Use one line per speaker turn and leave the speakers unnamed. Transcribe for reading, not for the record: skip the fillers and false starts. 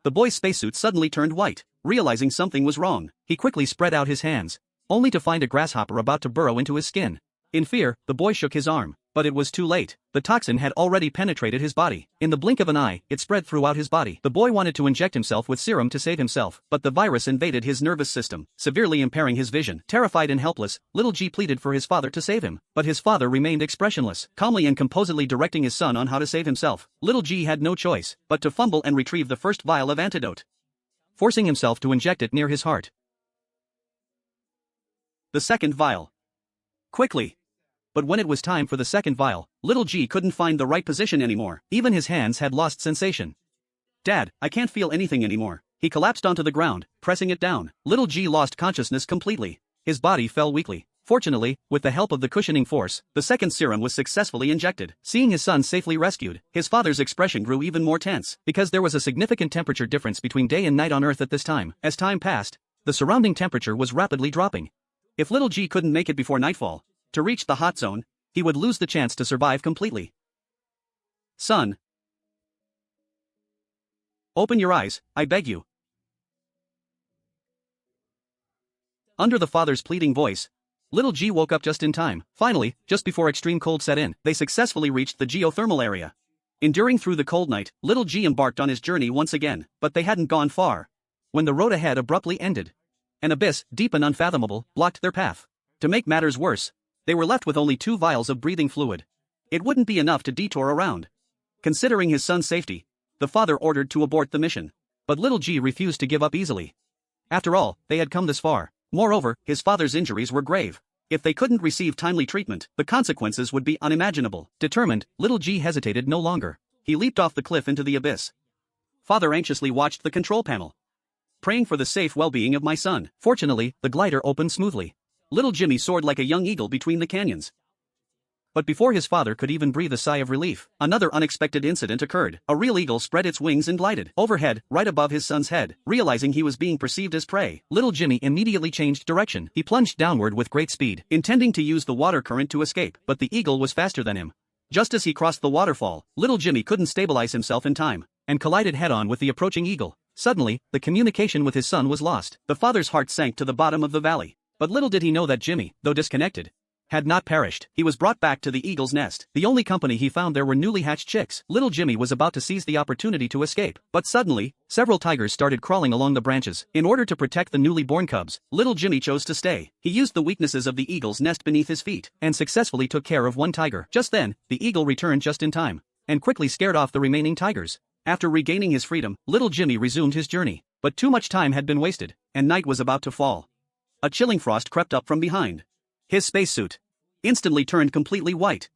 The boy's spacesuit suddenly turned white. Realizing something was wrong, he quickly spread out his hands, only to find a grasshopper about to burrow into his skin. In fear, the boy shook his arm, but it was too late. The toxin had already penetrated his body. In the blink of an eye, it spread throughout his body. The boy wanted to inject himself with serum to save himself, but the virus invaded his nervous system, severely impairing his vision. Terrified and helpless, little G pleaded for his father to save him, but his father remained expressionless, calmly and composedly directing his son on how to save himself. Little G had no choice but to fumble and retrieve the first vial of antidote, forcing himself to inject it near his heart. The second vial. Quickly. But when it was time for the second vial, little G couldn't find the right position anymore. Even his hands had lost sensation. "Dad, I can't feel anything anymore." He collapsed onto the ground, pressing it down. Little G lost consciousness completely. His body fell weakly. Fortunately, with the help of the cushioning force, the second serum was successfully injected. Seeing his son safely rescued, his father's expression grew even more tense, because there was a significant temperature difference between day and night on Earth at this time. As time passed, the surrounding temperature was rapidly dropping. If little G couldn't make it before nightfall to reach the hot zone, he would lose the chance to survive completely. "Son, open your eyes, I beg you." Under the father's pleading voice, little G woke up just in time. Finally, just before extreme cold set in, they successfully reached the geothermal area. Enduring through the cold night, little G embarked on his journey once again, but they hadn't gone far when the road ahead abruptly ended. An abyss, deep and unfathomable, blocked their path. To make matters worse, they were left with only 2 vials of breathing fluid. It wouldn't be enough to detour around. Considering his son's safety, the father ordered to abort the mission. But little G refused to give up easily. After all, they had come this far. Moreover, his father's injuries were grave. If they couldn't receive timely treatment, the consequences would be unimaginable. Determined, little G hesitated no longer. He leaped off the cliff into the abyss. Father anxiously watched the control panel, praying for the safe well-being of my son. Fortunately, the glider opened smoothly. Little Jimmy soared like a young eagle between the canyons. But before his father could even breathe a sigh of relief, another unexpected incident occurred. A real eagle spread its wings and glided overhead, right above his son's head. Realizing he was being perceived as prey, little Jimmy immediately changed direction. He plunged downward with great speed, intending to use the water current to escape, but the eagle was faster than him. Just as he crossed the waterfall, little Jimmy couldn't stabilize himself in time, and collided head-on with the approaching eagle. Suddenly, the communication with his son was lost. The father's heart sank to the bottom of the valley. But little did he know that Jimmy, though disconnected, had not perished. He was brought back to the eagle's nest. The only company he found there were newly hatched chicks. Little Jimmy was about to seize the opportunity to escape, but suddenly, several tigers started crawling along the branches. In order to protect the newly born cubs, little Jimmy chose to stay. He used the weaknesses of the eagle's nest beneath his feet, and successfully took care of one tiger. Just then, the eagle returned just in time, and quickly scared off the remaining tigers. After regaining his freedom, little Jimmy resumed his journey, but too much time had been wasted, and night was about to fall. A chilling frost crept up from behind. His spacesuit instantly turned completely white.